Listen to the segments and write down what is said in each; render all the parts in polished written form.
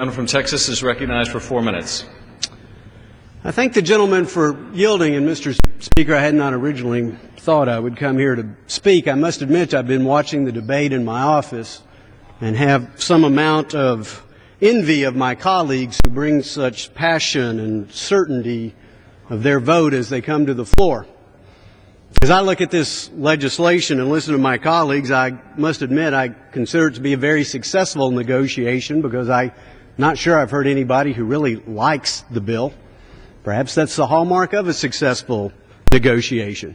The gentleman from Texas is recognized for 4 minutes. I thank the gentleman for yielding, and Mr. Speaker, I had not originally thought I would come here to speak. I must admit I've been watching the debate in my office and have some amount of envy of my colleagues who bring such passion and certainty of their vote as they come to the floor. As I look at this legislation and listen to my colleagues, I must admit I consider it to be a very successful negotiation because I'm not sure I've heard anybody who really likes the bill. Perhaps that's the hallmark of a successful negotiation.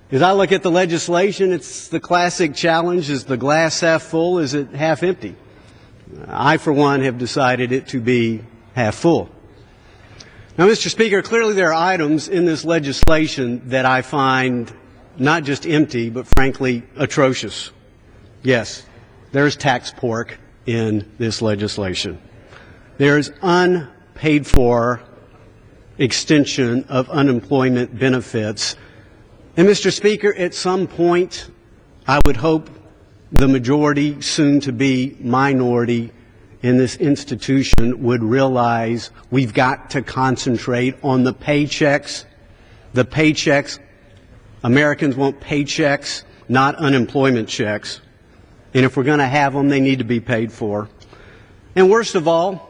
As I look at the legislation, it's the classic challenge: is the glass half full, is it half empty? I, for one, have decided it to be half full. Now, Mr. Speaker, clearly there are items in this legislation that I find not just empty, but frankly atrocious. Yes, there's tax pork in this legislation. There's unpaid for extension of unemployment benefits. And Mr. Speaker, at some point, I would hope the majority, soon to be minority in this institution, would realize we've got to concentrate on the paychecks. The paychecks. Americans want paychecks, not unemployment checks. And if we're going to have them, they need to be paid for. And worst of all,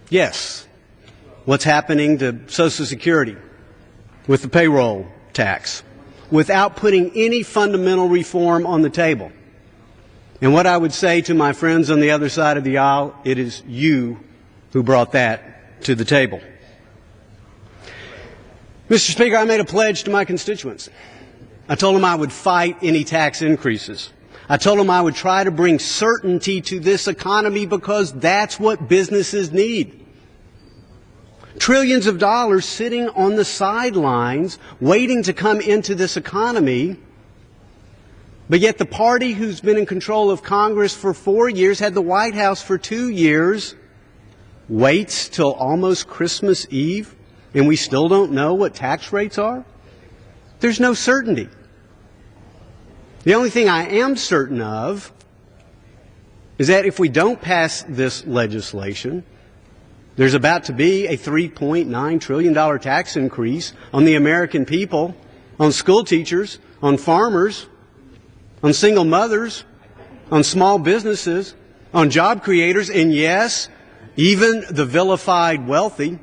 yes, what's happening to Social Security with the payroll tax without putting any fundamental reform on the table. And what I would say to my friends on the other side of the aisle, it is you who brought that to the table. Mr. Speaker, I made a pledge to my constituents. I told them I would fight any tax increases. I told them I would try to bring certainty to this economy because that's what businesses need. Trillions of dollars sitting on the sidelines waiting to come into this economy, but yet the party who's been in control of Congress for 4 years, had the White House for 2 years, waits till almost Christmas Eve, and we still don't know what tax rates are? There's no certainty. The only thing I am certain of is that if we don't pass this legislation, there's about to be a $3.9 trillion tax increase on the American people, on school teachers, on farmers, on single mothers, on small businesses, on job creators, and yes, even the vilified wealthy.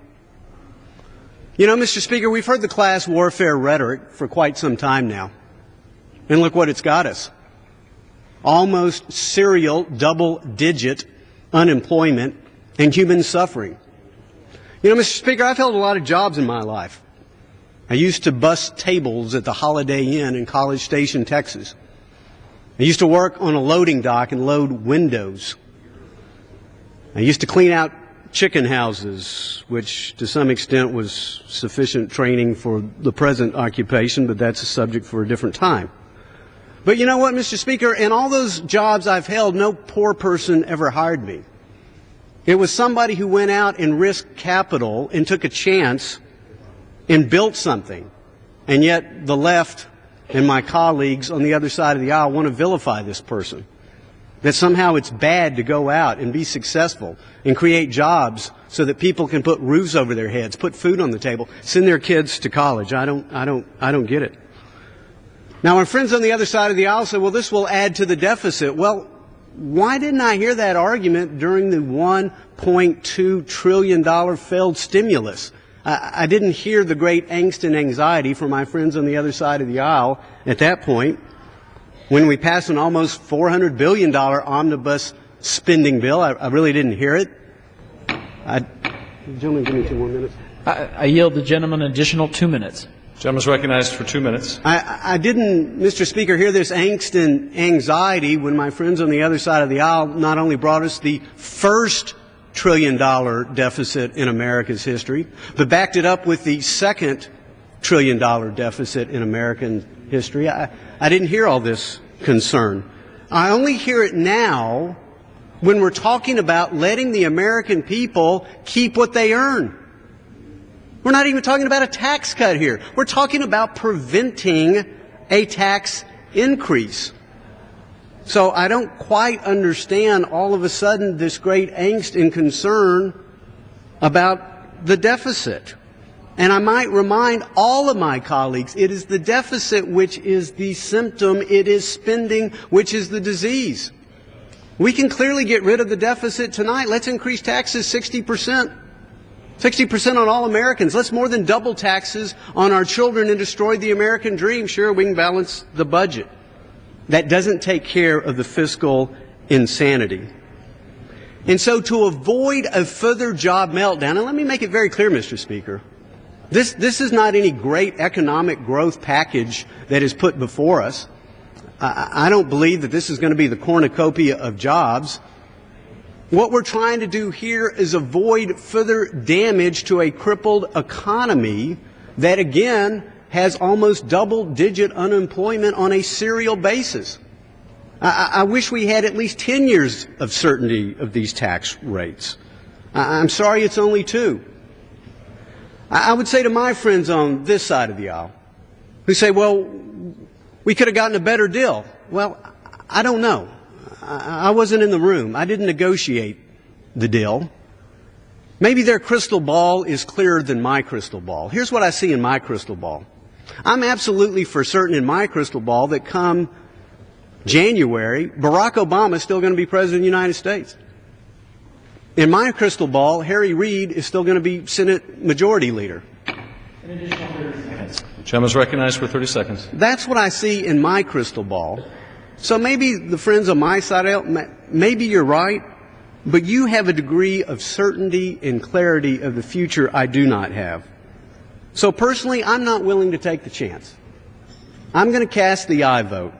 You know, Mr. Speaker, we've heard the class warfare rhetoric for quite some time now. And look what it's got us. Almost serial double-digit unemployment and human suffering. You know, Mr. Speaker, I've held a lot of jobs in my life. I used to bus tables at the Holiday Inn in College Station, Texas. I used to work on a loading dock and load windows. I used to clean out chicken houses, which to some extent was sufficient training for the present occupation, but that's a subject for a different time. But you know what, Mr. Speaker, in all those jobs I've held, no poor person ever hired me. It was somebody who went out and risked capital and took a chance and built something. And yet the left and my colleagues on the other side of the aisle want to vilify this person. That somehow it's bad to go out and be successful and create jobs so that people can put roofs over their heads, put food on the table, send their kids to college. I don't get it. Now, when friends on the other side of the aisle say, well, this will add to the deficit. Well, why didn't I hear that argument during the $1.2 trillion failed stimulus? I didn't hear the great angst and anxiety from my friends on the other side of the aisle at that point when we passed an almost $400 billion omnibus spending bill. I really didn't hear it. Gentlemen, give me 2 more minutes. I yield the gentleman an additional 2 minutes. The gentleman is recognized for 2 minutes. I didn't, Mr. Speaker, hear this angst and anxiety when my friends on the other side of the aisle not only brought us the first $1 trillion deficit in America's history, but backed it up with the second $1 trillion deficit in American history. I didn't hear all this concern. I only hear it now when we're talking about letting the American people keep what they earn. We're not even talking about a tax cut here. We're talking about preventing a tax increase. So I don't quite understand all of a sudden this great angst and concern about the deficit. And I might remind all of my colleagues, it is the deficit which is the symptom, it is spending which is the disease. We can clearly get rid of the deficit tonight. Let's increase taxes 60%. 60% on all Americans. Let's more than double taxes on our children and destroy the American dream. Sure, we can balance the budget. That doesn't take care of the fiscal insanity. And so to avoid a further job meltdown, and let me make it very clear, Mr. Speaker, this is not any great economic growth package that is put before us. I don't believe that this is going to be the cornucopia of jobs. What we're trying to do here is avoid further damage to a crippled economy that, again, has almost double-digit unemployment on a serial basis. I wish we had at least 10 years of certainty of these tax rates. I'm sorry it's only 2. I would say to my friends on this side of the aisle who say, well, we could have gotten a better deal. Well, I don't know. I wasn't in the room. I didn't negotiate the deal. Maybe their crystal ball is clearer than my crystal ball. Here's what I see in my crystal ball. I'm absolutely for certain in my crystal ball that come January, Barack Obama is still going to be President of the United States. In my crystal ball, Harry Reid is still going to be Senate Majority Leader. An additional 30 seconds. The chairman is recognized for 30 seconds. That's what I see in my crystal ball. So maybe the friends on my side, maybe you're right, but you have a degree of certainty and clarity of the future I do not have. So personally, I'm not willing to take the chance. I'm going to cast the aye vote.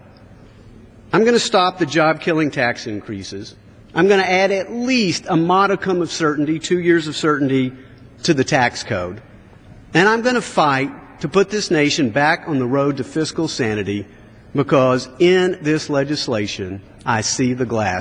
I'm going to stop the job-killing tax increases. I'm going to add at least a modicum of certainty, 2 years of certainty, to the tax code. And I'm going to fight to put this nation back on the road to fiscal sanity, because in this legislation, I see the glass